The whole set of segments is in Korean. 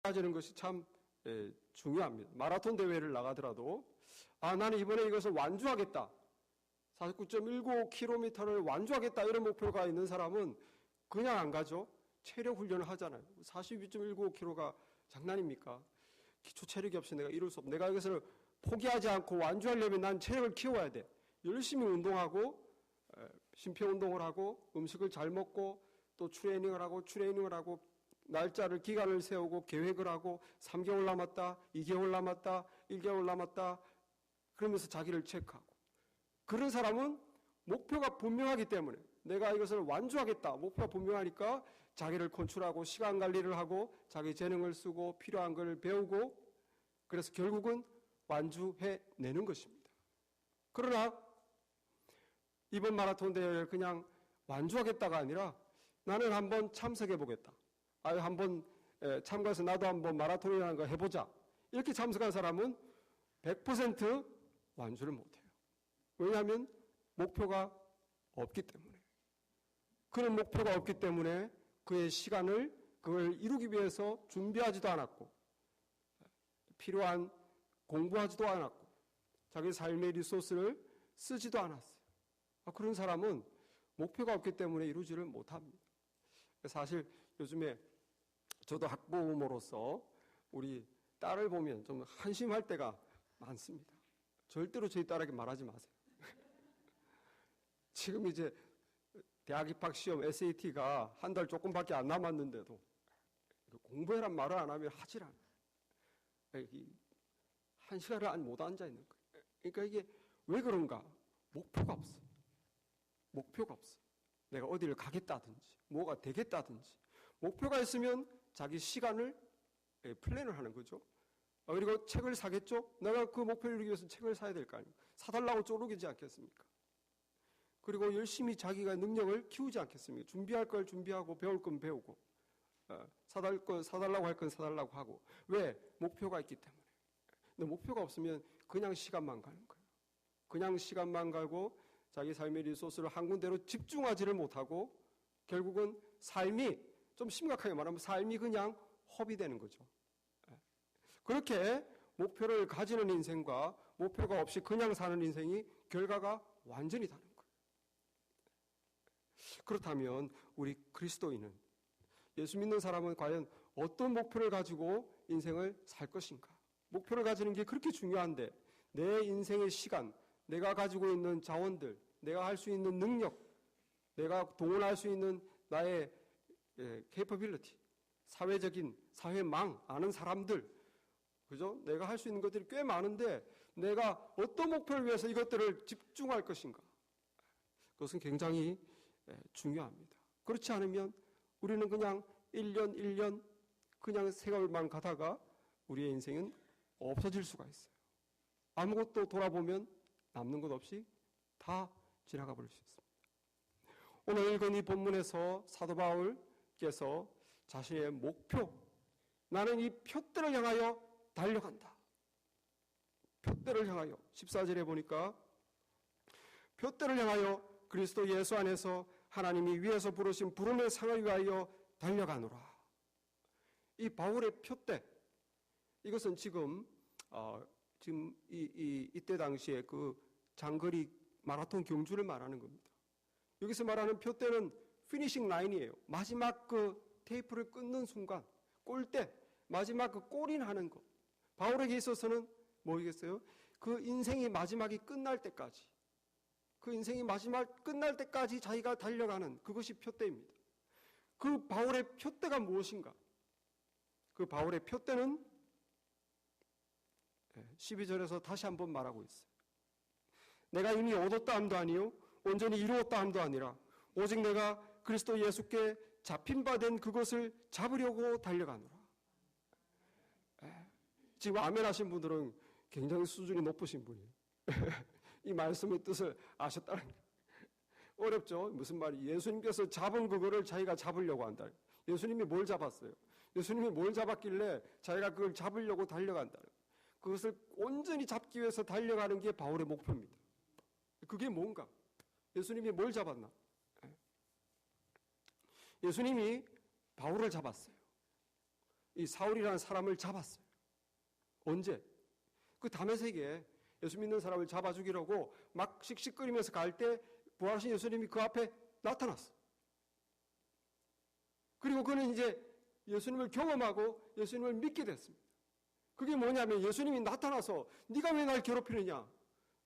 가지는 것이 참 중요합니다. 마라톤 대회를 나가더라도 나는 이번에 이것을 완주하겠다. 49.19km를 완주하겠다 이런 목표가 있는 사람은 그냥 안 가죠. 체력 훈련을 하잖아요. 42.195km가 장난입니까? 기초 체력이 없이 내가 이룰 수 없어. 내가 이것을 포기하지 않고 완주하려면 난 체력을 키워야 돼. 열심히 운동하고 심폐 운동을 하고 음식을 잘 먹고 또 트레이닝을 하고 날짜를 기간을 세우고 계획을 하고 3개월 남았다, 2개월 남았다, 1개월 남았다 그러면서 자기를 체크하고 그런 사람은 목표가 분명하기 때문에 내가 이것을 완주하겠다. 목표가 분명하니까 자기를 컨트롤하고 시간 관리를 하고 자기 재능을 쓰고 필요한 걸 배우고 그래서 결국은 완주해내는 것입니다. 그러나 이번 마라톤 대회를 그냥 완주하겠다가 아니라 나는 한번 참석해보겠다. 한번 참가해서 나도 한번 마라톤이라는 거 해보자. 이렇게 참석한 사람은 100% 완주를 못해요. 왜냐하면 목표가 없기 때문에. 그런 목표가 없기 때문에 그의 시간을 그걸 이루기 위해서 준비하지도 않았고 필요한 공부하지도 않았고 자기 삶의 리소스를 쓰지도 않았어요. 그런 사람은 목표가 없기 때문에 이루지를 못합니다. 사실 요즘에 저도 학부모로서 우리 딸을 보면 좀 한심할 때가 많습니다. 절대로 저희 딸에게 말하지 마세요. 지금 이제 대학 입학 시험 SAT가 한 달 조금밖에 안 남았는데도 공부해란 말을 안 하면 하질 않아요. 한 시간을 못 앉아 있는 거예요. 그러니까 이게 왜 그런가? 목표가 없어. 목표가 없어. 내가 어디를 가겠다든지 뭐가 되겠다든지 목표가 있으면 자기 시간을 플랜을 하는 거죠. 그리고 책을 사겠죠. 내가 그 목표를 이루기 위해서 책을 사야 될 거 아닙니까? 사달라고 쪼르기지 않겠습니까? 그리고 열심히 자기가 능력을 키우지 않겠습니까? 준비할 걸 준비하고 배울 건 배우고 사달라고 할 건 사달라고 하고 왜? 목표가 있기 때문에. 근데 목표가 없으면 그냥 시간만 가는 거예요. 그냥 시간만 가고 자기 삶의 리소스를 한 군데로 집중하지를 못하고 결국은 삶이 좀 심각하게 말하면 삶이 그냥 허비되는 거죠. 그렇게 목표를 가지는 인생과 목표가 없이 그냥 사는 인생이 결과가 완전히 다른 거예요. 그렇다면 우리 그리스도인은 예수 믿는 사람은 과연 어떤 목표를 가지고 인생을 살 것인가? 목표를 가지는 게 그렇게 중요한데 내 인생의 시간, 내가 가지고 있는 자원들, 내가 할 수 있는 능력, 내가 동원할 수 있는 나의 capability, 사회적인 사회망, 아는 사람들, 그죠? 내가 할 수 있는 것들이 꽤 많은데 내가 어떤 목표를 위해서 이것들을 집중할 것인가? 그것은 굉장히 중요합니다. 그렇지 않으면 우리는 그냥 1년 1년 그냥 세월만 가다가 우리의 인생은 없어질 수가 있어요. 아무것도 돌아보면 남는 것 없이 다 지나가 버릴 수 있습니다. 오늘 읽은 이 본문에서 사도 바울께서 자신의 목표, 나는 이 표대를 향하여 달려간다. 표대를 향하여 14절에 보니까 표대를 향하여 그리스도 예수 안에서 하나님이 위에서 부르신 부름의 상을 위하여 달려가노라. 이 바울의 표대, 이것은 지금 이때 당시에 그 장거리 마라톤 경주를 말하는 겁니다. 여기서 말하는 표대는 피니싱 라인이에요. 마지막 그 테이프를 끊는 순간, 골대, 마지막 그 골인하는 것. 바울에게 있어서는 뭐겠어요? 그 인생이 마지막이 끝날 때까지, 그 인생이 마지막 끝날 때까지 자기가 달려가는 그것이 표대입니다. 그 바울의 표대가 무엇인가? 그 바울의 표대는 12절에서 다시 한번 말하고 있어요. 내가 이미 얻었다 함도 아니요 온전히 이루었다 함도 아니라 오직 내가 그리스도 예수께 잡힌 바 된 그것을 잡으려고 달려가노라. 지금 아멘 하신 분들은 굉장히 수준이 높으신 분이에요. 이 말씀의 뜻을 아셨다는 거예요. 어렵죠? 무슨 말이 예수님께서 잡은 그거를 자기가 잡으려고 한다. 예수님이 뭘 잡았어요? 예수님이 뭘 잡았길래 자기가 그걸 잡으려고 달려간다. 그것을 온전히 잡기 위해서 달려가는 게 바울의 목표입니다. 그게 뭔가? 예수님이 뭘 잡았나? 예수님이 바울을 잡았어요. 이 사울이라는 사람을 잡았어요. 언제? 그 다메섹에 예수 믿는 사람을 잡아 죽이려고 막 씩씩거리면서 갈 때 부활하신 예수님이 그 앞에 나타났어. 그리고 그는 이제 예수님을 경험하고 예수님을 믿게 됐습니다. 그게 뭐냐면 예수님이 나타나서 네가 왜 날 괴롭히느냐?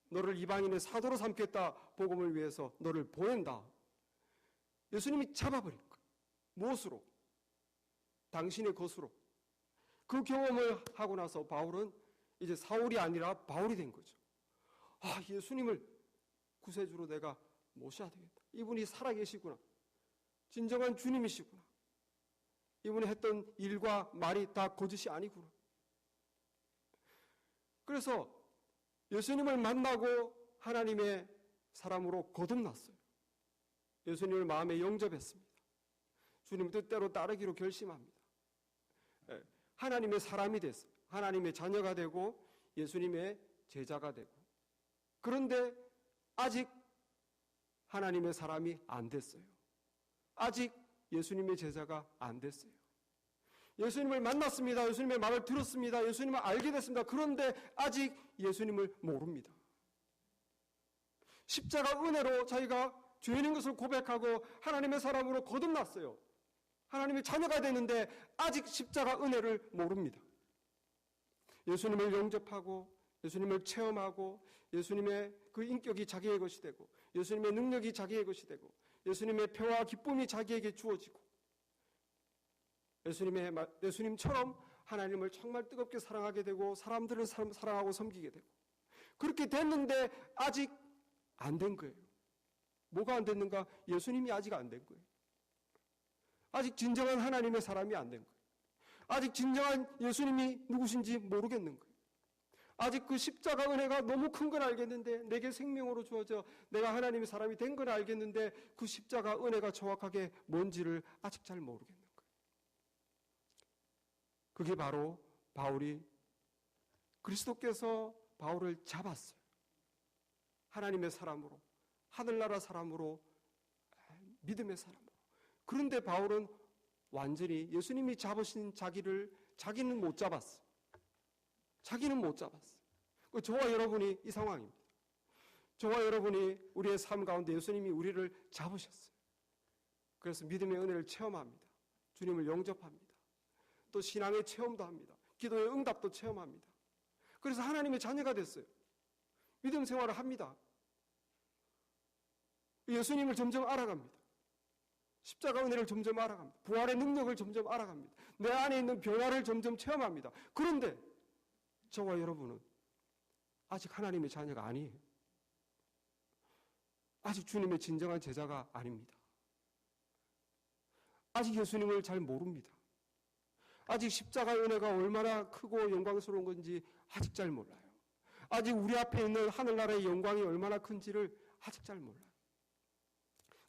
너를 이방인의 사도로 삼겠다. 복음을 위해서 너를 보낸다. 예수님이 잡아버린 거예요. 무엇으로? 당신의 것으로. 그 경험을 하고 나서 바울은 이제 사울이 아니라 바울이 된 거죠. 아, 예수님을 구세주로 내가 모셔야 되겠다. 이분이 살아계시구나. 진정한 주님이시구나. 이분이 했던 일과 말이 다 거짓이 아니구나. 그래서 예수님을 만나고 하나님의 사람으로 거듭났어요. 예수님을 마음에 영접했습니다. 주님 뜻대로 따르기로 결심합니다. 하나님의 사람이 됐어요. 하나님의 자녀가 되고 예수님의 제자가 되고. 그런데 아직 하나님의 사람이 안 됐어요. 아직 예수님의 제자가 안 됐어요. 예수님을 만났습니다. 예수님의 말을 들었습니다. 예수님을 알게 됐습니다. 그런데 아직 예수님을 모릅니다. 십자가 은혜로 자기가 죄인인 것을 고백하고 하나님의 사람으로 거듭났어요. 하나님의 자녀가 되는데 아직 십자가 은혜를 모릅니다. 예수님을 영접하고 예수님을 체험하고 예수님의 그 인격이 자기의 것이 되고 예수님의 능력이 자기의 것이 되고 예수님의 평화와 기쁨이 자기에게 주어지고 예수님처럼 하나님을 정말 뜨겁게 사랑하게 되고 사람들을 사랑하고 섬기게 되고 그렇게 됐는데 아직 안 된 거예요. 뭐가 안 됐는가? 예수님이 아직 안 된 거예요. 아직 진정한 하나님의 사람이 안 된 거예요. 아직 진정한 예수님이 누구신지 모르겠는 거예요. 아직 그 십자가 은혜가 너무 큰 건 알겠는데 내게 생명으로 주어져 내가 하나님의 사람이 된 건 알겠는데 그 십자가 은혜가 정확하게 뭔지를 아직 잘 모르겠는 거예요. 그게 바로 바울이 그리스도께서 바울을 잡았어요. 하나님의 사람으로, 하늘나라 사람으로, 믿음의 사람으로. 그런데 바울은 완전히 예수님이 잡으신 자기는 못 잡았어. 자기는 못 잡았어. 저와 여러분이 이 상황입니다. 저와 여러분이 우리의 삶 가운데 예수님이 우리를 잡으셨어요. 그래서 믿음의 은혜를 체험합니다. 주님을 영접합니다. 또 신앙의 체험도 합니다. 기도의 응답도 체험합니다. 그래서 하나님의 자녀가 됐어요. 믿음 생활을 합니다. 예수님을 점점 알아갑니다. 십자가 은혜를 점점 알아갑니다. 부활의 능력을 점점 알아갑니다. 내 안에 있는 변화를 점점 체험합니다. 그런데 저와 여러분은 아직 하나님의 자녀가 아니에요. 아직 주님의 진정한 제자가 아닙니다. 아직 예수님을 잘 모릅니다. 아직 십자가 은혜가 얼마나 크고 영광스러운 건지 아직 잘 몰라요. 아직 우리 앞에 있는 하늘나라의 영광이 얼마나 큰지를 아직 잘 몰라요.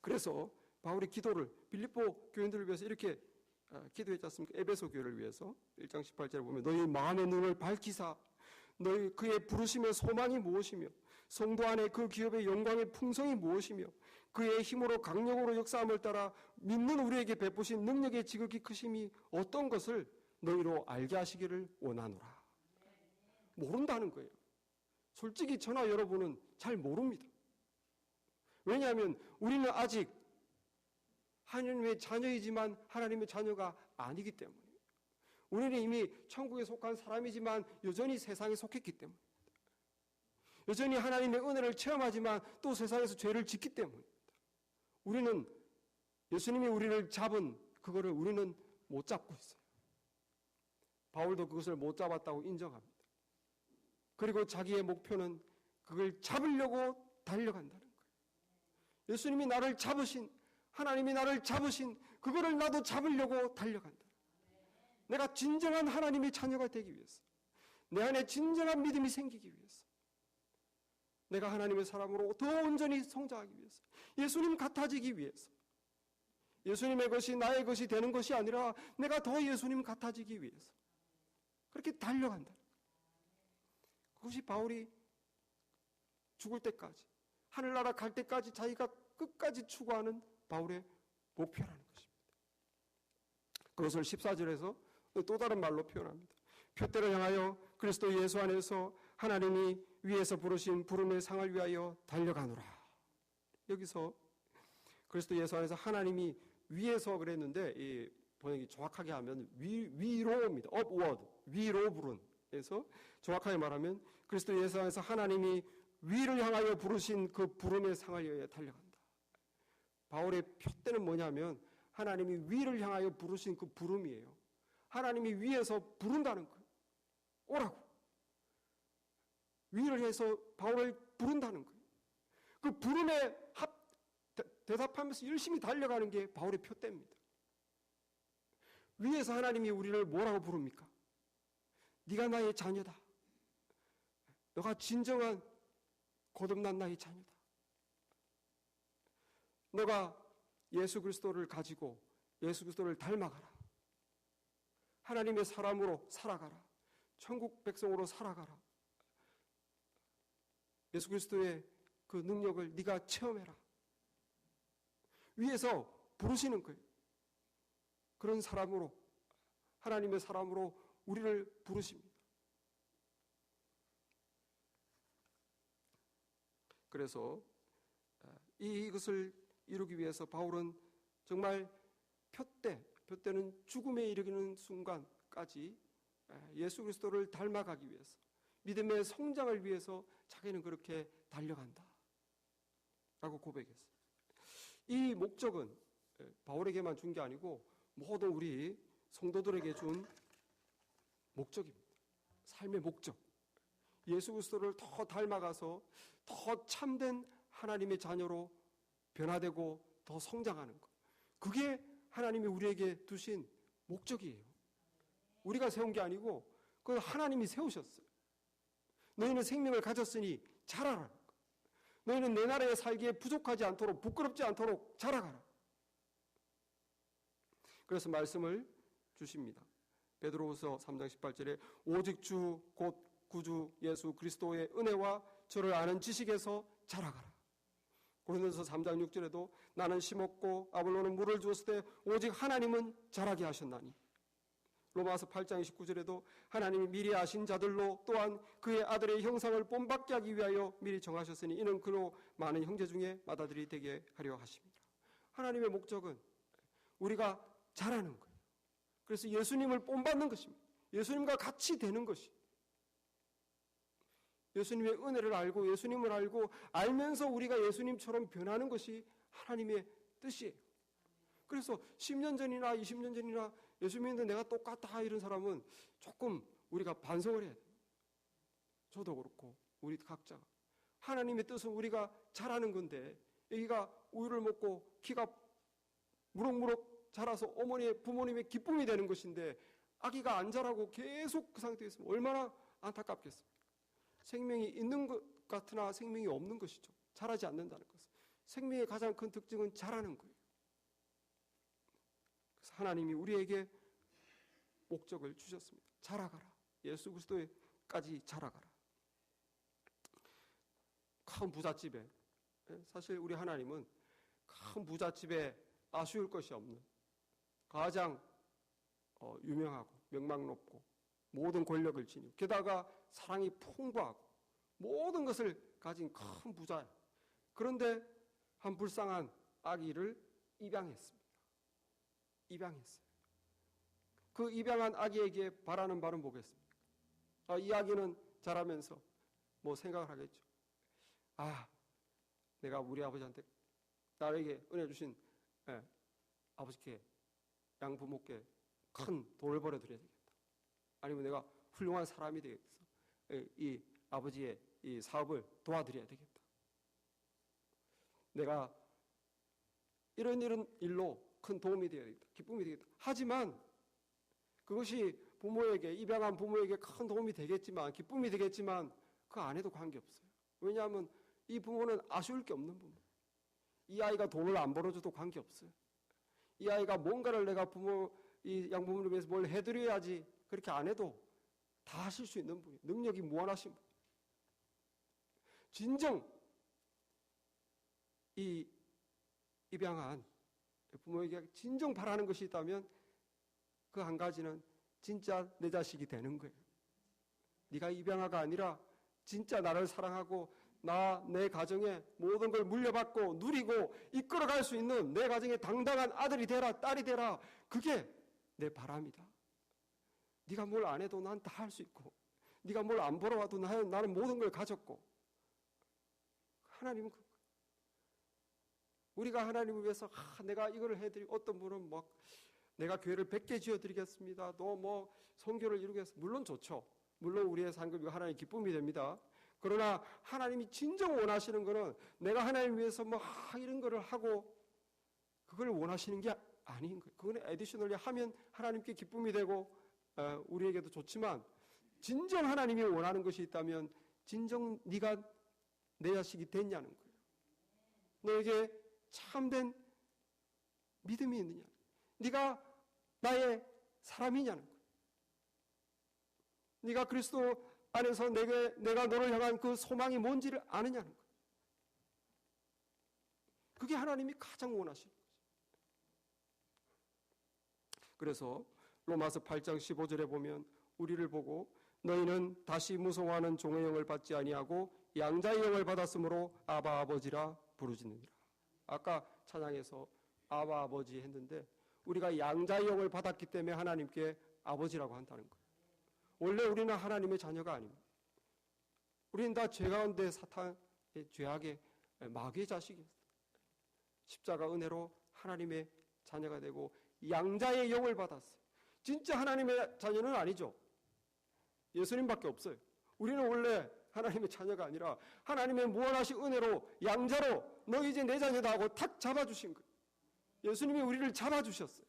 그래서 바울의 기도를 빌립보 교인들을 위해서 이렇게 기도했지 않습니까? 에베소 교회를 위해서 1장 18절에 보면 너희 마음의 눈을 밝히사 너희 그의 부르심의 소망이 무엇이며 성도 안에 그 기업의 영광의 풍성이 무엇이며 그의 힘으로 강력으로 역사함을 따라 믿는 우리에게 베푸신 능력의 지극히 크심이 어떤 것을 너희로 알게 하시기를 원하노라. 모른다는 거예요. 솔직히 저나 여러분은 잘 모릅니다. 왜냐하면 우리는 아직 하나님의 자녀이지만 하나님의 자녀가 아니기 때문에 우리는 이미 천국에 속한 사람이지만 여전히 세상에 속했기 때문입니다. 여전히 하나님의 은혜를 체험하지만 또 세상에서 죄를 짓기 때문입니다. 우리는 예수님이 우리를 잡은 그거를 우리는 못 잡고 있어요. 바울도 그것을 못 잡았다고 인정합니다. 그리고 자기의 목표는 그걸 잡으려고 달려간다는 거예요. 예수님이 나를 잡으신, 하나님이 나를 잡으신 그거를 나도 잡으려고 달려간다. 내가 진정한 하나님의 자녀가 되기 위해서, 내 안에 진정한 믿음이 생기기 위해서, 내가 하나님의 사람으로 더 온전히 성장하기 위해서, 예수님 같아지기 위해서, 예수님의 것이 나의 것이 되는 것이 아니라 내가 더 예수님 같아지기 위해서 그렇게 달려간다. 그것이 바울이 죽을 때까지, 하늘나라 갈 때까지 자기가 끝까지 추구하는 바울의 목표라는 것입니다. 그것을 14절에서 또 다른 말로 표현합니다. 표대를 향하여 그리스도 예수 안에서 하나님이 위에서 부르신 부름의 상을 위하여 달려가노라. 여기서 그리스도 예수 안에서 하나님이 위에서 그랬는데 이 번역이 정확하게 하면 위로입니다. upward, 위로 부른. 그래서 정확하게 말하면 그리스도 예수 안에서 하나님이 위를 향하여 부르신 그 부름의 상을 위하여 달려간다. 바울의 표대는 뭐냐면 하나님이 위를 향하여 부르신 그 부름이에요. 하나님이 위에서 부른다는 거예요. 오라고. 위를 해서 바울을 부른다는 거예요. 그 부름에 대답하면서 열심히 달려가는 게 바울의 표대입니다. 위에서 하나님이 우리를 뭐라고 부릅니까? 네가 나의 자녀다. 너가 진정한 거듭난 나의 자녀다. 너가 예수 그리스도를 가지고 예수 그리스도를 닮아가라. 하나님의 사람으로 살아가라. 천국 백성으로 살아가라. 예수 그리스도의 그 능력을 네가 체험해라. 위에서 부르시는 거예요. 그런 사람으로, 하나님의 사람으로 우리를 부르십니다. 그래서 이것을 이루기 위해서 바울은 정말 표대는 죽음에 이르기는 순간까지 예수 그리스도를 닮아가기 위해서, 믿음의 성장을 위해서 자기는 그렇게 달려간다 라고 고백했어요. 이 목적은 바울에게만 준 게 아니고 모든 우리 성도들에게 준 목적입니다. 삶의 목적. 예수 그리스도를 더 닮아가서 더 참된 하나님의 자녀로 변화되고 더 성장하는 것. 그게 하나님이 우리에게 두신 목적이에요. 우리가 세운 게 아니고 그건 하나님이 세우셨어요. 너희는 생명을 가졌으니 자라라. 너희는 내 나라에 살기에 부족하지 않도록, 부끄럽지 않도록 자라가라. 그래서 말씀을 주십니다. 베드로후서 3장 18절에 오직 주 곧 구주 예수 그리스도의 은혜와 저를 아는 지식에서 자라가라. 고린도서 3장 6절에도 나는 심었고 아볼로는 물을 주었을 때 오직 하나님은 자라게 하셨나니. 로마서 8장 29절에도 하나님이 미리 아신 자들로 또한 그의 아들의 형상을 본받게 하기 위하여 미리 정하셨으니 이는 그로 많은 형제 중에 맏아들이 되게 하려 하십니다. 하나님의 목적은 우리가 자라는 거예요. 그래서 예수님을 본받는 것입니다. 예수님과 같이 되는 것이. 예수님의 은혜를 알고 예수님을 알고 알면서 우리가 예수님처럼 변하는 것이 하나님의 뜻이에요. 그래서 10년 전이나 20년 전이나 예수 믿는데 내가 똑같다 이런 사람은 조금 우리가 반성을 해야 돼요. 저도 그렇고 우리 각자. 하나님의 뜻은 우리가 잘하는 건데 여기가 우유를 먹고 키가 무럭무럭 자라서 부모님의 기쁨이 되는 것인데 아기가 안 자라고 계속 그 상태에 있으면 얼마나 안타깝겠습니까? 생명이 있는 것 같으나 생명이 없는 것이죠. 자라지 않는다는 것은. 생명의 가장 큰 특징은 자라는 거예요. 그래서 하나님이 우리에게 목적을 주셨습니다. 자라가라. 예수 그리스도까지 자라가라. 큰 부잣집에, 사실 우리 하나님은 큰 부잣집에 아쉬울 것이 없는 가장 유명하고 명망 높고 모든 권력을 지니고 게다가 사랑이 풍부하고 모든 것을 가진 큰 부자예요. 그런데 한 불쌍한 아기를 입양했습니다. 입양했어요. 그 입양한 아기에게 바라는 바는 뭐겠습니까? 이 아기는 자라면서 뭐 생각을 하겠죠. 내가 우리 아버지한테 나에게 은혜 주신 아버지께 양부모께 큰 돈을 벌어드려야 되겠다. 아니면 내가 훌륭한 사람이 되겠어. 이 아버지의 이 사업을 도와드려야 되겠다. 내가 이런 일로 큰 도움이 되어야겠다. 기쁨이 되겠다. 하지만 그것이 부모에게, 입양한 부모에게 큰 도움이 되겠지만, 기쁨이 되겠지만 그 안에도 관계없어요. 왜냐하면 이 부모는 아쉬울 게 없는 부모. 이 아이가 돈을 안 벌어줘도 관계없어요. 이 아이가 뭔가를 내가 이 양부모를 위해서 뭘 해드려야지 그렇게 안 해도 다 하실 수 있는 분이에요. 능력이 무한하신 분. 진정 이 입양한 부모에게 진정 바라는 것이 있다면 그 한 가지는 진짜 내 자식이 되는 거예요. 네가 입양아가 아니라 진짜 나를 사랑하고 내 가정에 모든 걸 물려받고 누리고 이끌어갈 수 있는 내 가정의 당당한 아들이 되라, 딸이 되라. 그게 내 바람이다. 네가 뭘 안 해도 난 다 할 수 있고, 네가 뭘 안 보러 와도 나는 모든 걸 가졌고. 하나님은 우리가 하나님을 위해서 내가 이걸 해드리고, 어떤 분은 막 내가 교회를 100개 지어드리겠습니다, 또 뭐 선교를 이루겠습니다. 물론 좋죠. 물론 우리의 상급이 하나님의 기쁨이 됩니다. 그러나 하나님이 진정 원하시는 것은 내가 하나님 위해서 뭐 이런 거를 하고 그걸 원하시는 게 아닌 거예요. 그거는 애디셔널리 하면 하나님께 기쁨이 되고 우리에게도 좋지만, 진정 하나님이 원하는 것이 있다면 진정 네가 내 자식이 됐냐는 거예요. 너에게 참된 믿음이 있느냐, 네가 나의 사람이냐는 거예요. 네가 그리스도 안에서 내가 너를 향한 그 소망이 뭔지를 아느냐는 거예요. 그게 하나님이 가장 원하시는 거죠. 그래서 로마서 8장 15절에 보면 우리를 보고 너희는 다시 무서워하는 종의 영을 받지 아니하고 양자의 영을 받았으므로 아바 아버지라 부르짖느니라. 아까 찬양에서 아바 아버지 했는데 우리가 양자의 영을 받았기 때문에 하나님께 아버지라고 한다는 거예요. 원래 우리는 하나님의 자녀가 아닙니다. 우리는 다 죄 가운데 사탄의 죄악의 마귀의 자식이었어요. 십자가 은혜로 하나님의 자녀가 되고 양자의 영을 받았어요. 진짜 하나님의 자녀는 아니죠. 예수님밖에 없어요. 우리는 원래 하나님의 자녀가 아니라 하나님의 무한하신 은혜로 양자로 너 이제 내 자녀다 하고 탁 잡아주신 거예요. 예수님이 우리를 잡아주셨어요.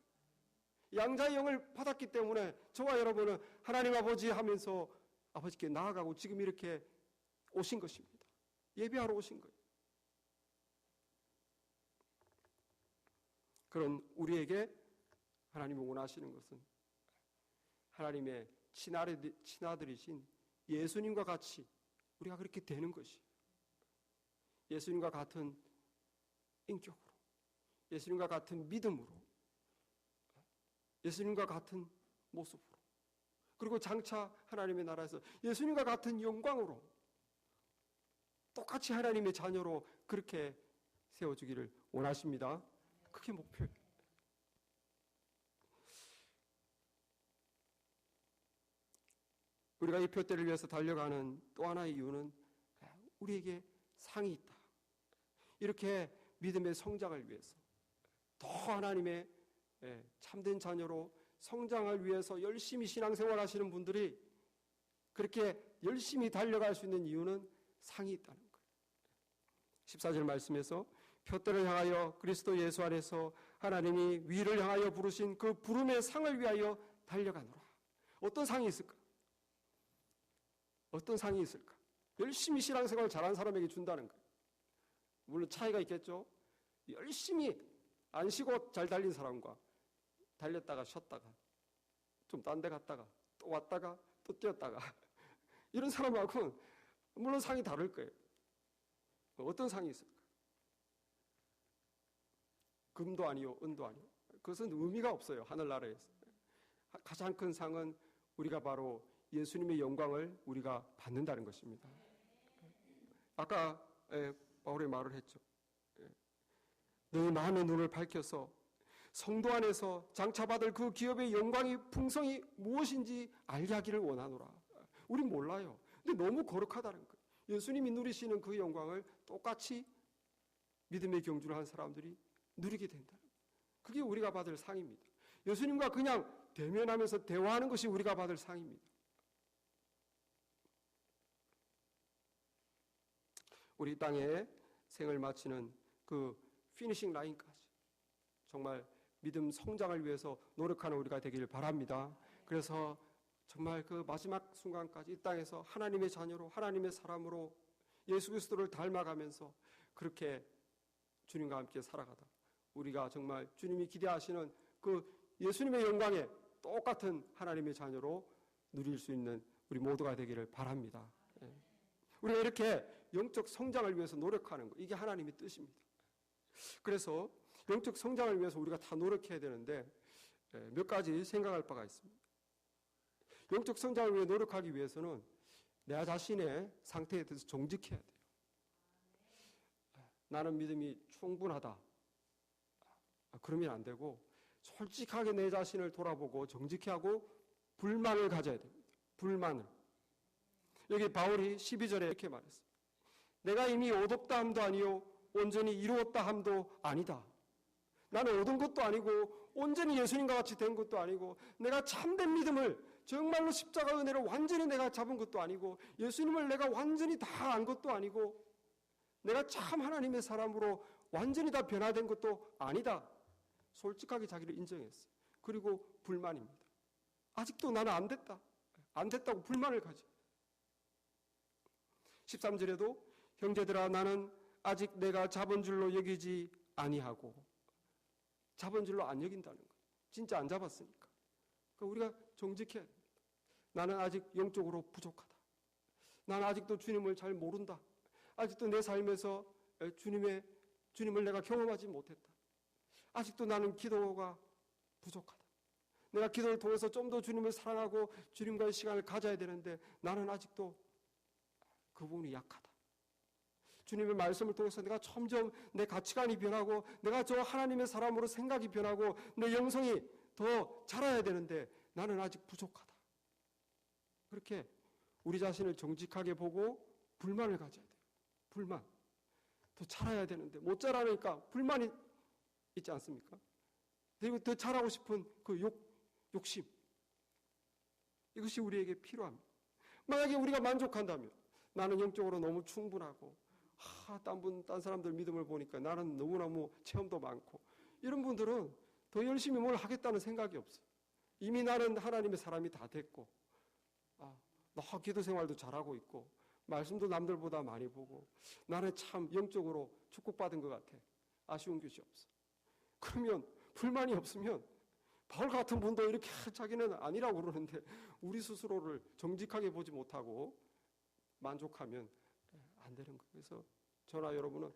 양자의 영을 받았기 때문에 저와 여러분은 하나님 아버지 하면서 아버지께 나아가고 지금 이렇게 오신 것입니다. 예배하러 오신 거예요. 그런 우리에게 하나님이 원하시는 것은 하나님의 친아들이신 예수님과 같이 우리가 그렇게 되는 것이, 예수님과 같은 인격으로, 예수님과 같은 믿음으로, 예수님과 같은 모습으로, 그리고 장차 하나님의 나라에서 예수님과 같은 영광으로 똑같이 하나님의 자녀로 그렇게 세워주기를 원하십니다. 그게 목표예요. 우리가 이 표대를 위해서 달려가는 또 하나의 이유는 우리에게 상이 있다. 이렇게 믿음의 성장을 위해서 더 하나님의 참된 자녀로 성장을 위해서 열심히 신앙생활 하시는 분들이 그렇게 열심히 달려갈 수 있는 이유는 상이 있다는 거예요. 14절 말씀에서 표대를 향하여 그리스도 예수 안에서 하나님이 위를 향하여 부르신 그 부름의 상을 위하여 달려가노라. 어떤 상이 있을까? 어떤 상이 있을까? 열심히 신앙생활 잘한 사람에게 준다는 거예요. 물론 차이가 있겠죠. 열심히 안 쉬고 잘 달린 사람과 달렸다가 쉬었다가 좀 딴 데 갔다가 또 왔다가 또 뛰었다가 이런 사람하고는 물론 상이 다를 거예요. 어떤 상이 있을까? 금도 아니요 은도 아니요. 그것은 의미가 없어요. 하늘나라에서 가장 큰 상은 우리가 바로 예수님의 영광을 우리가 받는다는 것입니다. 아까 바울이 말을 했죠. 너희 마음의 눈을 밝혀서 성도 안에서 장차받을 그 기업의 영광이 풍성이 무엇인지 알게 하기를 원하노라. 우린 몰라요. 근데 너무 거룩하다는 거예요. 예수님이 누리시는 그 영광을 똑같이 믿음의 경주를 한 사람들이 누리게 된다는 거예요. 그게 우리가 받을 상입니다. 예수님과 그냥 대면하면서 대화하는 것이 우리가 받을 상입니다. 우리 땅에 생을 마치는 그 피니싱 라인까지 정말 믿음 성장을 위해서 노력하는 우리가 되기를 바랍니다. 그래서 정말 그 마지막 순간까지 이 땅에서 하나님의 자녀로, 하나님의 사람으로 예수 그리스도를 닮아가면서 그렇게 주님과 함께 살아가다 우리가 정말 주님이 기대하시는 그 예수님의 영광에 똑같은 하나님의 자녀로 누릴 수 있는 우리 모두가 되기를 바랍니다. 우리가 이렇게 영적 성장을 위해서 노력하는 거, 이게 하나님의 뜻입니다. 그래서 영적 성장을 위해서 우리가 다 노력해야 되는데 몇 가지 생각할 바가 있습니다. 영적 성장을 위해 노력하기 위해서는 내 자신의 상태에 대해서 정직해야 돼요. 나는 믿음이 충분하다. 그러면 안 되고 솔직하게 내 자신을 돌아보고 정직하고 불만을 가져야 됩니다. 불만을. 여기 바울이 12절에 이렇게 말했어요. 내가 이미 얻었다 함도 아니요 온전히 이루었다 함도 아니다. 나는 얻은 것도 아니고 온전히 예수님과 같이 된 것도 아니고 내가 참된 믿음을 정말로 십자가 은혜를 완전히 내가 잡은 것도 아니고 예수님을 내가 완전히 다 안 것도 아니고 내가 참 하나님의 사람으로 완전히 다 변화된 것도 아니다. 솔직하게 자기를 인정했어요. 그리고 불만입니다. 아직도 나는 안 됐다. 안 됐다고 불만을 가져. 13절에도 형제들아 나는 아직 내가 잡은 줄로 여기지 아니하고 잡은 줄로 안 여긴다는 거예요. 진짜 안 잡았으니까. 그러니까 우리가 정직해야 됩니다. 나는 아직 영적으로 부족하다. 나는 아직도 주님을 잘 모른다. 아직도 내 삶에서 주님을 내가 경험하지 못했다. 아직도 나는 기도가 부족하다. 내가 기도를 통해서 좀 더 주님을 사랑하고 주님과의 시간을 가져야 되는데 나는 아직도 그 부분이 약하다. 주님의 말씀을 통해서 내가 점점 내 가치관이 변하고 내가 저 하나님의 사람으로 생각이 변하고 내 영성이 더 자라야 되는데 나는 아직 부족하다. 그렇게 우리 자신을 정직하게 보고 불만을 가져야 돼요. 불만. 더 자라야 되는데 못 자라니까 불만이 있지 않습니까? 그리고 더 잘하고 싶은 그 욕심. 이것이 우리에게 필요합니다. 만약에 우리가 만족한다면 나는 영적으로 너무 충분하고 딴 사람들 믿음을 보니까 나는 너무너무 체험도 많고 이런 분들은 더 열심히 뭘 하겠다는 생각이 없어요. 이미 나는 하나님의 사람이 다 됐고 나 기도 생활도 잘하고 있고 말씀도 남들보다 많이 보고 나는 참 영적으로 축복받은 것 같아. 아쉬운 것이 없어. 그러면 불만이 없으면 바울 같은 분도 이렇게 자기는 아니라고 그러는데 우리 스스로를 정직하게 보지 못하고 만족하면 안 되는 거예요. 그래서 저나 여러분은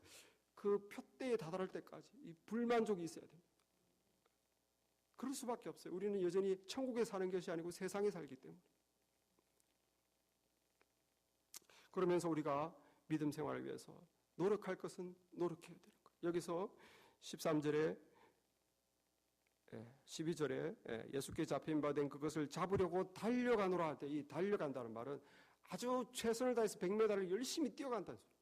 그 표대에 다다를 때까지 이 불만족이 있어야 됩니다. 그럴 수밖에 없어요. 우리는 여전히 천국에 사는 것이 아니고 세상에 살기 때문에. 그러면서 우리가 믿음 생활을 위해서 노력할 것은 노력해야 되는 거예요. 여기서 13절에 12절에 예수께 잡힌 바 된 그것을 잡으려고 달려가노라 할 때 이 달려간다는 말은 아주 최선을 다해서 100m를 열심히 뛰어간다는 소리예요.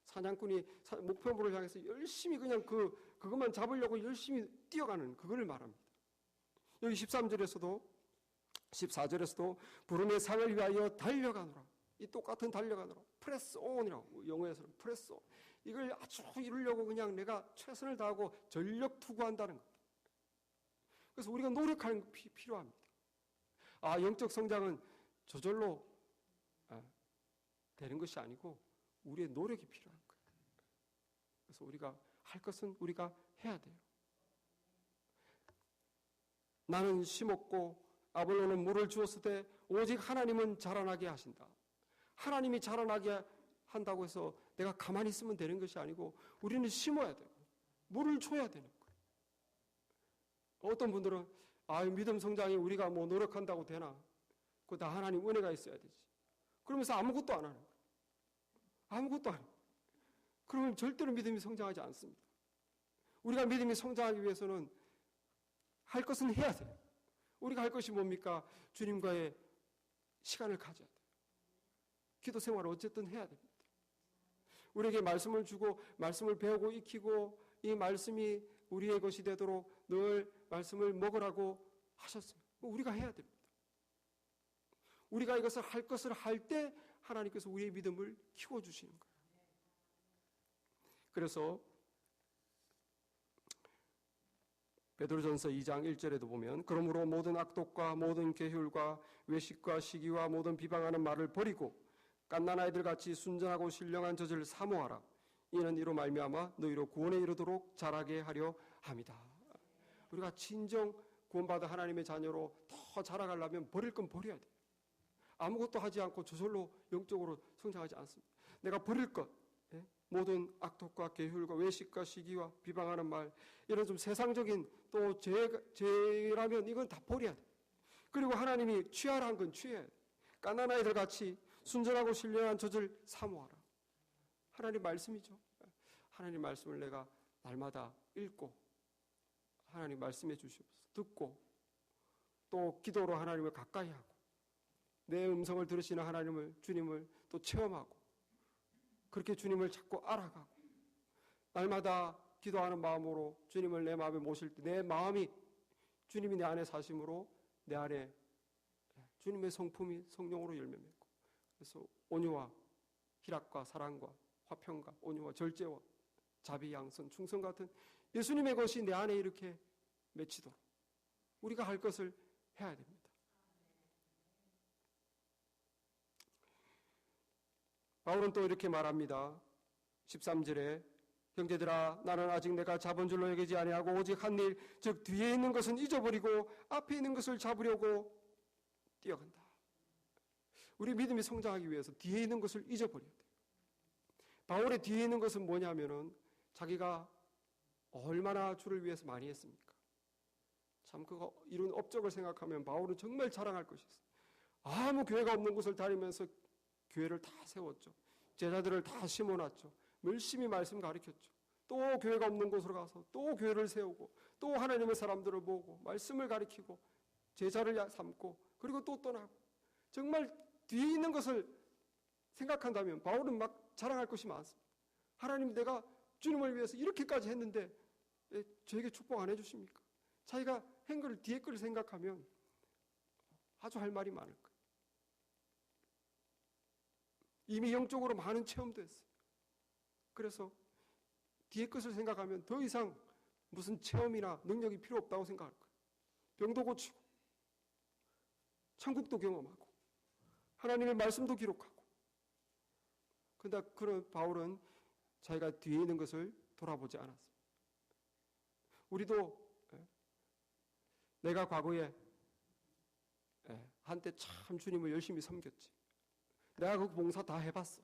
사냥꾼이 목표물을 향해서 열심히 그냥 그것만 잡으려고 열심히 뛰어가는 그걸 말합니다. 여기 13절에서도 14절에서도 부름의 상을 위하여 달려가노라. 이 똑같은 달려가노라. 프레스 온이라고 영어에서는 프레스 온. 이걸 아주 이루려고 그냥 내가 최선을 다하고 전력 투구한다는 거예요. 그래서 우리가 노력하는 게 필요합니다. 영적 성장은 저절로 되는 것이 아니고 우리의 노력이 필요한 거예요. 그래서 우리가 할 것은 우리가 해야 돼요. 나는 심었고 아볼로는 물을 주었을 때 오직 하나님은 자라나게 하신다. 하나님이 자라나게 한다고 해서 내가 가만히 있으면 되는 것이 아니고 우리는 심어야 되고 물을 줘야 되는 거예요. 어떤 분들은 믿음 성장이 우리가 뭐 노력한다고 되나? 그거 다 하나님 은혜가 있어야 되지. 그러면서 아무것도 안 하는 거예요. 아무것도 안 해요. 그러면 절대로 믿음이 성장하지 않습니다. 우리가 믿음이 성장하기 위해서는 할 것은 해야 돼요. 우리가 할 것이 뭡니까? 주님과의 시간을 가져야 돼요. 기도 생활을 어쨌든 해야 됩니다. 우리에게 말씀을 주고 말씀을 배우고 익히고 이 말씀이 우리의 것이 되도록 늘 말씀을 먹으라고 하셨습니다. 우리가 해야 됩니다. 우리가 이것을 할 것을 할 때 하나님께서 우리의 믿음을 키워주시는 거예요. 그래서 베드로전서 2장 1절에도 보면 그러므로 모든 악독과 모든 계율과 외식과 시기와 모든 비방하는 말을 버리고 갓난아이들 같이 순전하고 신령한 젖을 사모하라. 이는 이로 말미암아 너희로 구원에 이르도록 자라게 하려 함이다. 우리가 진정 구원받은 하나님의 자녀로 더 자라가려면 버릴 건 버려야 돼요. 아무것도 하지 않고 저절로 영적으로 성장하지 않습니다. 내가 버릴 것, 모든 악독과 계율과 외식과 시기와 비방하는 말, 이런 좀 세상적인 또 죄라면 이건 다 버려야 돼요. 그리고 하나님이 취하라 한 건 취해야 돼. 가난아이들 같이 순전하고 신령한 젖을 사모하라. 하나님 말씀이죠. 하나님 말씀을 내가 날마다 읽고 하나님 말씀해 주시옵소서. 듣고 또 기도로 하나님을 가까이 하고 내 음성을 들으시는 하나님을, 주님을 또 체험하고 그렇게 주님을 자꾸 알아가고 날마다 기도하는 마음으로 주님을 내 마음에 모실 때 내 마음이 주님이 내 안에 사심으로 내 안에 주님의 성품이 성령으로 열매 맺고 그래서 온유와 희락과 사랑과 화평과 온유와 절제와 자비, 양선, 충성 같은 예수님의 것이 내 안에 이렇게 맺히도록 우리가 할 것을 해야 됩니다. 바울은 또 이렇게 말합니다. 13절에 형제들아 나는 아직 내가 잡은 줄로 여기지 아니하고 오직 한 일 즉 뒤에 있는 것은 잊어버리고 앞에 있는 것을 잡으려고 뛰어간다. 우리 믿음이 성장하기 위해서 뒤에 있는 것을 잊어버려야 돼요. 바울의 뒤에 있는 것은 뭐냐면은 자기가 얼마나 주를 위해서 많이 했습니까? 참 그거 이룬 업적을 생각하면 바울은 정말 자랑할 것이 있어요. 아무 교회가 없는 곳을 다니면서 교회를 다 세웠죠. 제자들을 다 심어놨죠. 열심히 말씀 가르쳤죠. 또 교회가 없는 곳으로 가서 또 교회를 세우고 또 하나님의 사람들을 모으고 말씀을 가르치고 제자를 삼고 그리고 또 떠나고 정말 뒤에 있는 것을 생각한다면 바울은 막 자랑할 것이 많습니다. 하나님 내가 주님을 위해서 이렇게까지 했는데 저에게 축복 안 해주십니까? 자기가 한 것을 뒤에 것을 생각하면 아주 할 말이 많을 거예요. 이미 영적으로 많은 체험도 했어요. 그래서 뒤에 것을 생각하면 더 이상 무슨 체험이나 능력이 필요 없다고 생각할 거예요. 병도 고치고 천국도 경험하고 하나님의 말씀도 기록하고 그런데 그런 바울은 자기가 뒤에 있는 것을 돌아보지 않았습니다. 우리도 내가 과거에 한때 참 주님을 열심히 섬겼지. 내가 그 봉사 다 해봤어.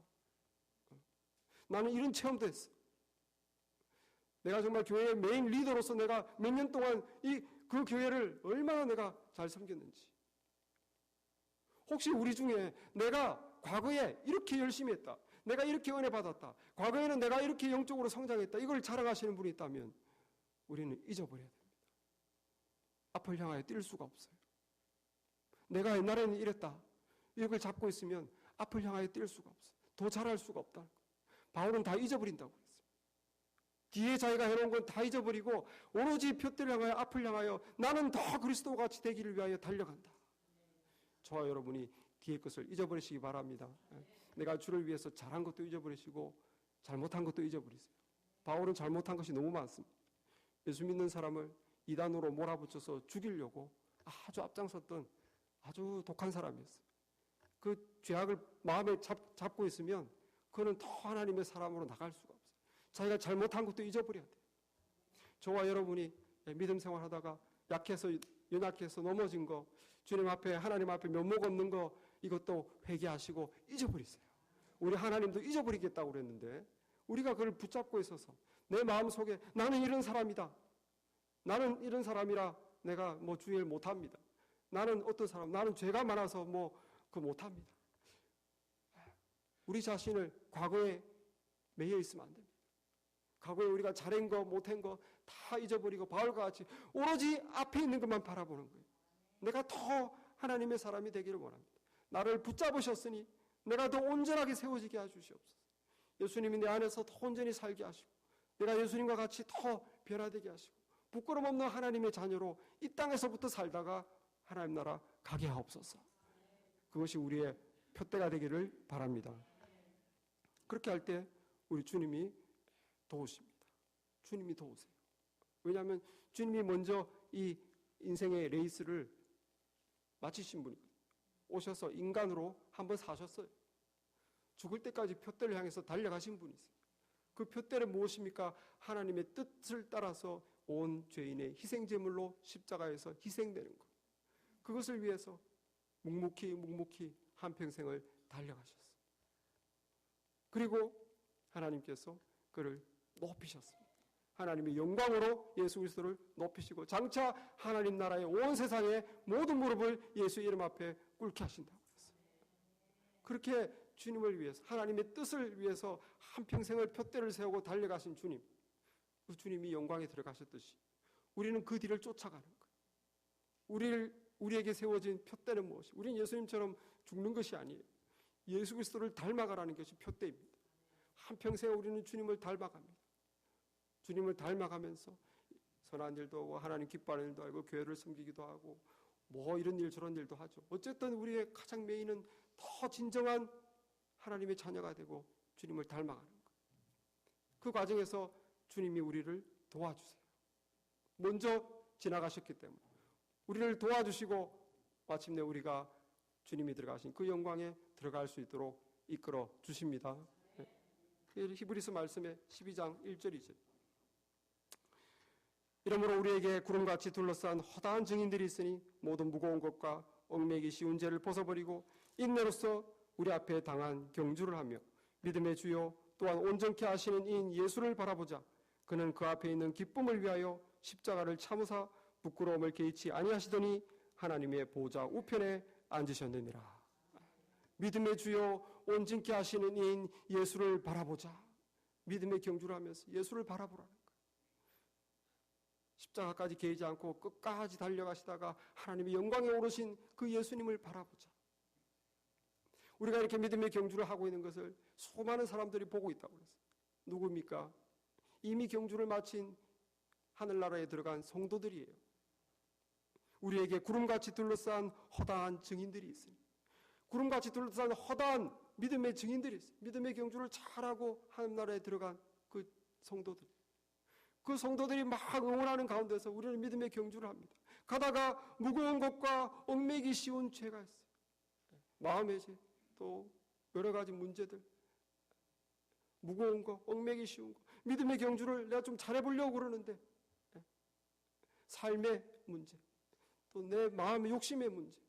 나는 이런 체험도 했어. 내가 정말 교회의 메인 리더로서 내가 몇 년 동안 그 교회를 얼마나 내가 잘 섬겼는지. 혹시 우리 중에 내가 과거에 이렇게 열심히 했다. 내가 이렇게 은혜 받았다. 과거에는 내가 이렇게 영적으로 성장했다. 이걸 자랑하시는 분이 있다면 우리는 잊어버려야 됩니다. 앞을 향하여 뛸 수가 없어요. 내가 옛날에는 이랬다. 이걸 잡고 있으면 앞을 향하여 뛸 수가 없어요. 더 잘할 수가 없다. 바울은 다 잊어버린다고 그랬어요. 뒤에 자기가 해놓은 건 다 잊어버리고 오로지 표대를 향하여 앞을 향하여 나는 더 그리스도같이 되기를 위하여 달려간다. 저와 여러분이 뒤의 것을 잊어버리시기 바랍니다. 내가 주를 위해서 잘한 것도 잊어버리시고 잘못한 것도 잊어버리세요. 바울은 잘못한 것이 너무 많습니다. 예수 믿는 사람을 이단으로 몰아붙여서 죽이려고 아주 앞장섰던 아주 독한 사람이었어요. 그 죄악을 마음에 잡고 있으면 그는 더 하나님의 사람으로 나갈 수가 없어요. 자기가 잘못한 것도 잊어버려야 돼요. 저와 여러분이 믿음 생활하다가 약해서 연약해서 넘어진 거, 주님 앞에 하나님 앞에 면목 없는 거 이것도 회개하시고 잊어버리세요. 우리 하나님도 잊어버리겠다고 그랬는데 우리가 그걸 붙잡고 있어서 내 마음속에 나는 이런 사람이다. 나는 이런 사람이라 내가 뭐 주일 못합니다. 나는 어떤 사람, 나는 죄가 많아서 그 못합니다. 우리 자신을 과거에 매여 있으면 안 됩니다. 과거에 우리가 잘한 거, 못한 거 다 잊어버리고 바울과 같이 오로지 앞에 있는 것만 바라보는 거예요. 내가 더 하나님의 사람이 되기를 원합니다. 나를 붙잡으셨으니 내가 더 온전하게 세워지게 해주시옵소서. 예수님이 내 안에서 더 온전히 살게 하시고 내가 예수님과 같이 더 변화되게 하시고 부끄럼 없는 하나님의 자녀로 이 땅에서부터 살다가 하나님 나라 가게 하옵소서. 그것이 우리의 표대가 되기를 바랍니다. 그렇게 할 때 우리 주님이 도우십니다. 주님이 도우세요. 왜냐하면 주님이 먼저 이 인생의 레이스를 마치신 분이거든요. 오셔서 인간으로 한번 사셨어요. 죽을 때까지 표대를 향해서 달려가신 분이세요. 그 표대는 무엇입니까? 하나님의 뜻을 따라서 온 죄인의 희생제물로 십자가에서 희생되는 것. 그것을 위해서 묵묵히 한평생을 달려가셨어요. 그리고 하나님께서 그를 높이셨습니다. 하나님의 영광으로 예수 그리스도를 높이시고 장차 하나님 나라의 온 세상의 모든 무릎을 예수의 이름 앞에 꿇게 하신다고 했어요. 그렇게 주님을 위해서, 하나님의 뜻을 위해서 한평생을 푯대를 세우고 달려가신 주님, 그 주님이 영광에 들어가셨듯이 우리는 그 뒤를 쫓아가는 거예요. 우리에게 세워진 푯대는 무엇이? 우리는 예수님처럼 죽는 것이 아니에요. 예수 그리스도를 닮아가라는 것이 푯대입니다. 한평생 우리는 주님을 닮아갑니다. 주님을 닮아가면서 선한 일도 하고 하나님 기뻐하는 일도 하고 교회를 섬기기도 하고 뭐 이런 일 저런 일도 하죠. 어쨌든 우리의 가장 메인은 더 진정한 하나님의 자녀가 되고 주님을 닮아가는 거예요. 그 과정에서 주님이 우리를 도와주세요. 먼저 지나가셨기 때문에 우리를 도와주시고 마침내 우리가 주님이 들어가신 그 영광에 들어갈 수 있도록 이끌어 주십니다. 히브리서 말씀의 12장 1절이죠. 이러므로 우리에게 구름같이 둘러싼 허다한 증인들이 있으니 모든 무거운 것과 얽매기 쉬운 죄를 벗어버리고 인내로서 우리 앞에 당한 경주를 하며 믿음의 주요 또한 온전케 하시는 이인 예수를 바라보자. 그는 그 앞에 있는 기쁨을 위하여 십자가를 참으사 부끄러움을 개의치 아니하시더니 하나님의 보좌 우편에 앉으셨느니라. 믿음의 주요 온전케 하시는 이인 예수를 바라보자. 믿음의 경주를 하면서 예수를 바라보라는 거예요. 십자가까지 개의지 않고 끝까지 달려가시다가 하나님의 영광에 오르신 그 예수님을 바라보자. 우리가 이렇게 믿음의 경주를 하고 있는 것을 수많은 사람들이 보고 있다고 그랬어요. 누구입니까? 이미 경주를 마친 하늘나라에 들어간 성도들이에요. 우리에게 구름같이 둘러싼 허다한 증인들이 있습니다. 구름같이 둘러싼 허다한 믿음의 증인들이 있어요. 믿음의 경주를 잘하고 하늘나라에 들어간 그 성도들. 그 성도들이 막 응원하는 가운데서 우리는 믿음의 경주를 합니다. 가다가 무거운 것과 얽매기 쉬운 죄가 있어요. 마음의 죄, 또 여러 가지 문제들, 무거운 거, 얽매기 쉬운 거, 믿음의 경주를 내가 좀 잘해보려고 그러는데 삶의 문제, 또 내 마음의 욕심의 문제,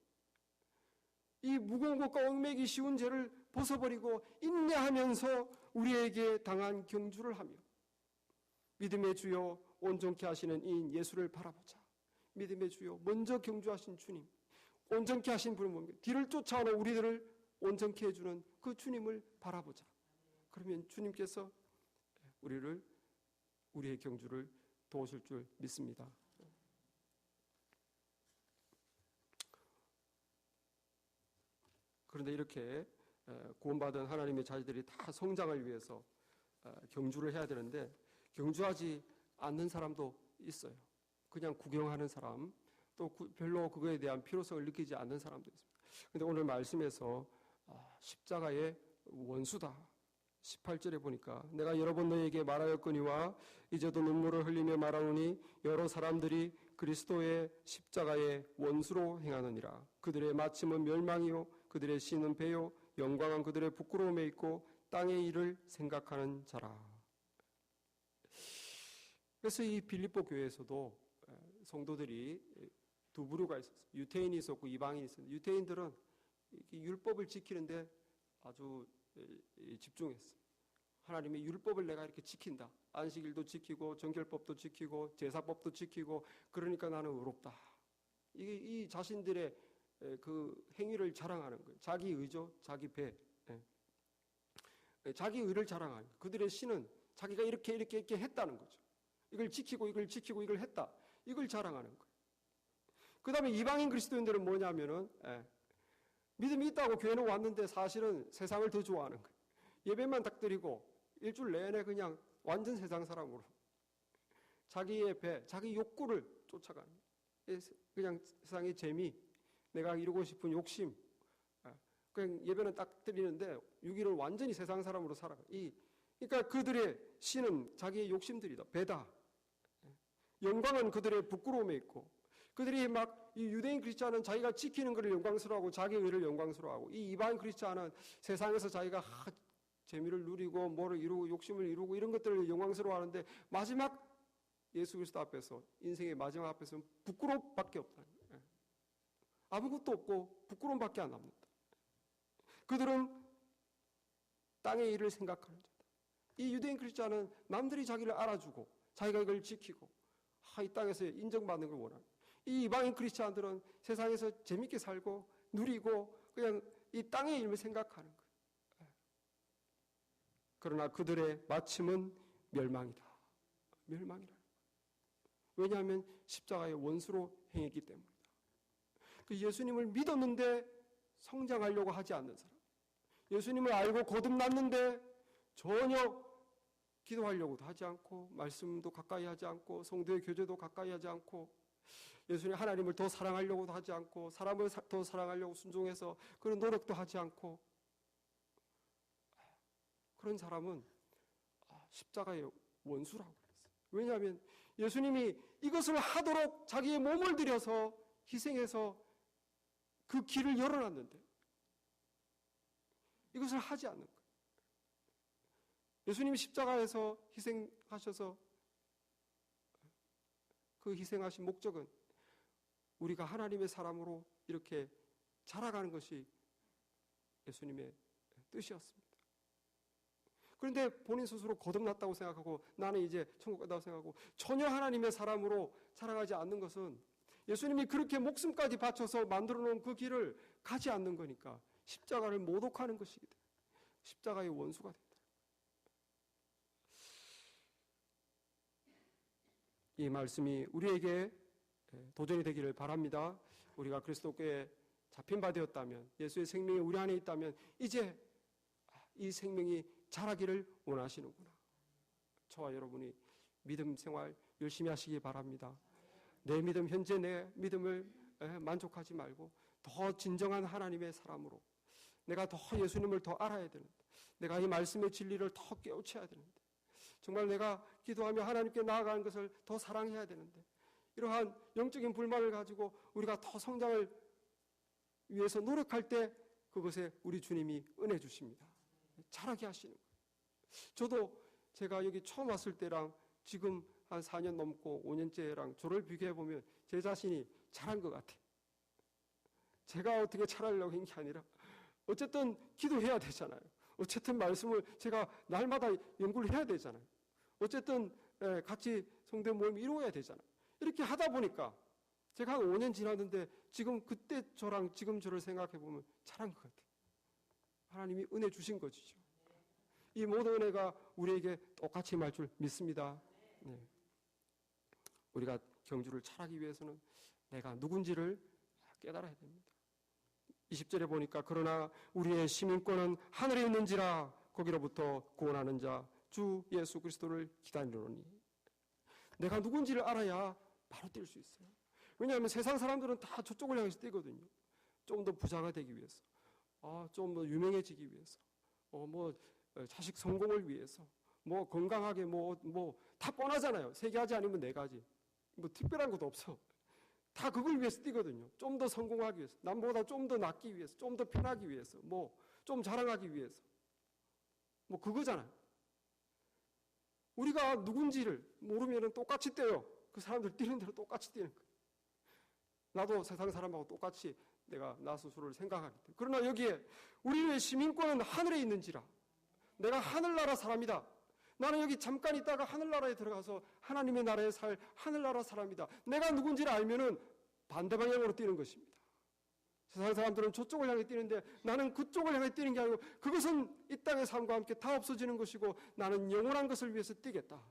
이 무거운 것과 얽매기 쉬운 죄를 벗어버리고 인내하면서 우리에게 당한 경주를 하며 믿음의 주요 온전케 하시는 이인 예수를 바라보자. 믿음의 주요 먼저 경주하신 주님, 온전케 하신 분은 뭡니까? 뒤를 쫓아오는 우리들을 온전케 해주는 그 주님을 바라보자. 그러면 주님께서 우리의 경주를 도우실 줄 믿습니다. 그런데 이렇게 구원받은 하나님의 자녀들이 다 성장을 위해서 경주를 해야 되는데 경주하지 않는 사람도 있어요. 그냥 구경하는 사람, 또 별로 그거에 대한 필요성을 느끼지 않는 사람도 있습니다. 그런데 오늘 말씀에서 십자가의 원수다. 18절에 보니까 내가 여러 번 너희에게 말하였거니와 이제도 눈물을 흘리며 말하노니 여러 사람들이 그리스도의 십자가의 원수로 행하느니라. 그들의 마침은 멸망이요 그들의 씨는 배요 영광은 그들의 부끄러움에 있고 땅의 일을 생각하는 자라. 그래서 이 빌립보 교회에서도 성도들이 두 부류가 있었어요. 유태인이 있었고 이방인이 있었어요. 유태인들은 율법을 지키는데 아주 집중했어요. 하나님의 율법을 내가 이렇게 지킨다. 안식일도 지키고 정결법도 지키고 제사법도 지키고 그러니까 나는 의롭다. 이 자신들의 그 행위를 자랑하는 거예요. 자기 의죠, 자기 배. 자기 의를 자랑하는 거예요. 그들의 신은 자기가 이렇게 했다는 거죠. 이걸 지키고 이걸 했다. 이걸 자랑하는 거예요. 그 다음에 이방인 그리스도인들은 뭐냐면은 믿음이 있다고 교회는 왔는데 사실은 세상을 더 좋아하는 거예요. 예배만 딱 드리고 일주일 내내 그냥 완전 세상 사람으로 자기의 배, 자기 욕구를 쫓아가는 거예요. 그냥 세상의 재미, 내가 이루고 싶은 욕심, 그냥 예배는 딱 드리는데 6일을 완전히 세상 사람으로 살아가요. 그러니까 그들의 신은 자기의 욕심들이다. 배다. 영광은 그들의 부끄러움에 있고 그들이 막 이 유대인 크리스찬은 자기가 지키는 것을 영광스러워하고 자기 의를 영광스러워하고 이 이방인 크리스찬은 세상에서 자기가 재미를 누리고 뭐를 이루고 욕심을 이루고 이런 것들을 영광스러워하는데 마지막 예수 그리스도 앞에서 인생의 마지막 앞에서는 부끄러움밖에 없다. 아무것도 없고 부끄러움밖에 안 남는다. 그들은 땅의 일을 생각하는 자다. 이 유대인 크리스찬은 남들이 자기를 알아주고 자기가 이걸 지키고 이 땅에서 인정받는 걸 원하는 이 이방인 크리스찬들은 세상에서 재밌게 살고 누리고 그냥 이 땅의 일을 생각하는 거예요. 그러나 그들의 마침은 멸망이다. 멸망이라. 왜냐하면 십자가의 원수로 행했기 때문이다. 그 예수님을 믿었는데 성장하려고 하지 않는 사람, 예수님을 알고 거듭났는데 전혀 기도하려고도 하지 않고 말씀도 가까이 하지 않고 성도의 교제도 가까이 하지 않고 예수님 하나님을 더 사랑하려고도 하지 않고 사람을 더 사랑하려고 순종해서 그런 노력도 하지 않고 그런 사람은 십자가의 원수라고 그랬어요. 왜냐하면 예수님이 이것을 하도록 자기의 몸을 들여서 희생해서 그 길을 열어놨는데 이것을 하지 않는 거예요. 예수님이 십자가에서 희생하셔서 그 희생하신 목적은 우리가 하나님의 사람으로 이렇게 자라가는 것이 예수님의 뜻이었습니다. 그런데 본인 스스로 거듭났다고 생각하고 나는 이제 천국 간다고 생각하고 전혀 하나님의 사람으로 자라가지 않는 것은 예수님이 그렇게 목숨까지 바쳐서 만들어 놓은 그 길을 가지 않는 거니까 십자가를 모독하는 것이기 때문에 십자가의 원수가 된다. 이 말씀이 우리에게 도전이 되기를 바랍니다. 우리가 그리스도께 잡힌 바 되었다면 예수의 생명이 우리 안에 있다면 이제 이 생명이 자라기를 원하시는구나. 저와 여러분이 믿음 생활 열심히 하시기 바랍니다. 내 믿음, 현재 내 믿음을 만족하지 말고 더 진정한 하나님의 사람으로 내가 더 예수님을 더 알아야 되는데 내가 이 말씀의 진리를 더 깨우쳐야 되는데 정말 내가 기도하며 하나님께 나아가는 것을 더 사랑해야 되는데 이러한 영적인 불만을 가지고 우리가 더 성장을 위해서 노력할 때 그것에 우리 주님이 은혜 주십니다. 자라게 하시는 거예요. 저도 제가 여기 처음 왔을 때랑 지금 한 4년 넘고 5년째랑 저를 비교해보면 제 자신이 자란 것 같아요. 제가 어떻게 자라려고 한 게 아니라 어쨌든 기도해야 되잖아요. 어쨌든 말씀을 제가 날마다 연구를 해야 되잖아요. 어쨌든 같이 성대 모임 이루어야 되잖아요. 이렇게 하다 보니까 제가 한 5년 지났는데 지금 그때 저랑 지금 저를 생각해보면 자란 것 같아요. 하나님이 은혜 주신 것이죠. 이 모든 은혜가 우리에게 똑같이 임할 줄 믿습니다. 네. 우리가 경주를 잘하기 위해서는 내가 누군지를 깨달아야 됩니다. 20절에 보니까 그러나 우리의 시민권은 하늘에 있는지라 거기로부터 구원하는 자 주 예수 그리스도를 기다리노니. 내가 누군지를 알아야 바로 뛸 수 있어요. 왜냐하면 세상 사람들은 다 저쪽을 향해서 뛰거든요. 좀 더 부자가 되기 위해서, 좀 더 유명해지기 위해서, 자식 성공을 위해서, 건강하게 다 뻔하잖아요. 3가지 아니면 4가지. 특별한 것도 없어. 다 그걸 위해서 뛰거든요. 좀 더 성공하기 위해서, 남보다 좀 더 낫기 위해서, 좀 더 편하기 위해서, 좀 자랑하기 위해서. 그거잖아요. 우리가 누군지를 모르면 똑같이 뛰어요. 그 사람들 뛰는 대로 똑같이 뛰는 거예요. 나도 세상 사람하고 똑같이 내가 나 스스로를 생각하기 때문에. 그러나 여기에 우리의 시민권은 하늘에 있는지라. 내가 하늘나라 사람이다. 나는 여기 잠깐 있다가 하늘나라에 들어가서 하나님의 나라에 살 하늘나라 사람이다. 내가 누군지를 알면은 반대 방향으로 뛰는 것입니다. 세상 사람들은 저쪽을 향해 뛰는데 나는 그쪽을 향해 뛰는 게 아니고 그것은 이 땅의 삶과 함께 다 없어지는 것이고 나는 영원한 것을 위해서 뛰겠다.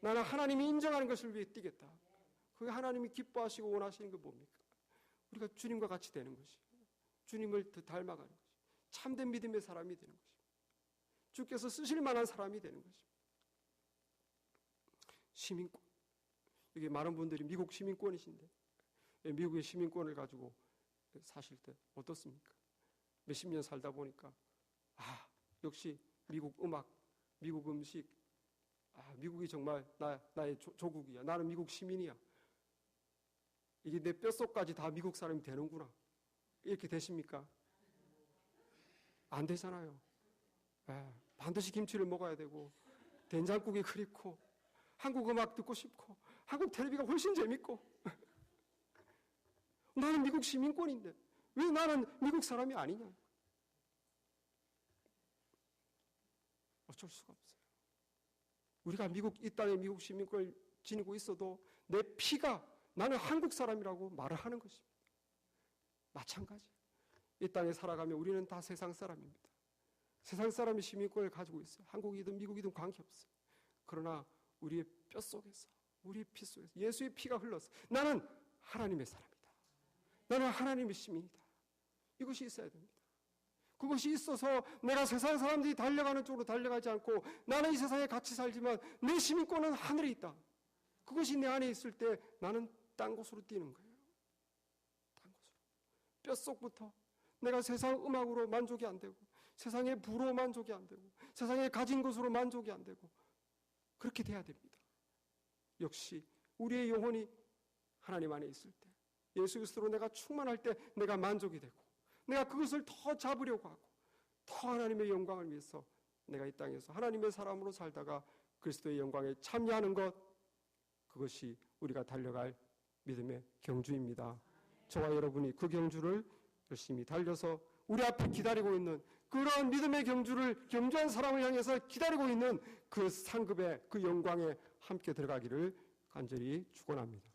나는 하나님이 인정하는 것을 위해 뛰겠다. 그게 하나님이 기뻐하시고 원하시는 게 뭡니까? 우리가 주님과 같이 되는 것이, 주님을 더 닮아가는 것이, 참된 믿음의 사람이 되는 것이, 주께서 쓰실 만한 사람이 되는 것입니다. 시민권. 이게 많은 분들이 미국 시민권이신데 미국의 시민권을 가지고 사실 때 어떻습니까? 몇십 년 살다 보니까 역시 미국 음악, 미국 음식, 미국이 정말 나의 조국이야. 나는 미국 시민이야. 이게 내 뼛속까지 다 미국 사람이 되는구나. 이렇게 되십니까? 안 되잖아요. 반드시 김치를 먹어야 되고 된장국이 그립고 한국 음악 듣고 싶고 한국 텔레비가 훨씬 재밌고 나는 미국 시민권인데 왜 나는 미국 사람이 아니냐? 어쩔 수가 없어요. 우리가 이 땅에 미국 시민권을 지니고 있어도 내 피가 나는 한국 사람이라고 말을 하는 것입니다. 마찬가지. 이 땅에 살아가면 우리는 다 세상 사람입니다. 세상 사람이 시민권을 가지고 있어요. 한국이든 미국이든 관계없어요. 그러나 우리의 뼛속에서, 우리의 피 속에서 예수의 피가 흘러서 나는 하나님의 사람이다. 나는 하나님의 시민이다. 이것이 있어야 됩니다. 그것이 있어서 내가 세상 사람들이 달려가는 쪽으로 달려가지 않고 나는 이 세상에 같이 살지만 내 시민권은 하늘에 있다. 그것이 내 안에 있을 때 나는 딴 곳으로 뛰는 거예요. 딴 곳으로. 뼛속부터 내가 세상 음악으로 만족이 안 되고 세상의 부로 만족이 안 되고 세상에 가진 것으로 만족이 안 되고 그렇게 돼야 됩니다. 역시 우리의 영혼이 하나님 안에 있을 때 예수 그리스도로 내가 충만할 때 내가 만족이 되고 내가 그것을 더 잡으려고 하고 더 하나님의 영광을 위해서 내가 이 땅에서 하나님의 사람으로 살다가 그리스도의 영광에 참여하는 것, 그것이 우리가 달려갈 믿음의 경주입니다. 저와 여러분이 그 경주를 열심히 달려서 우리 앞에 기다리고 있는 그런 믿음의 경주를 경주한 사람을 향해서 기다리고 있는 그 상급의 그 영광에 함께 들어가기를 간절히 축원합니다.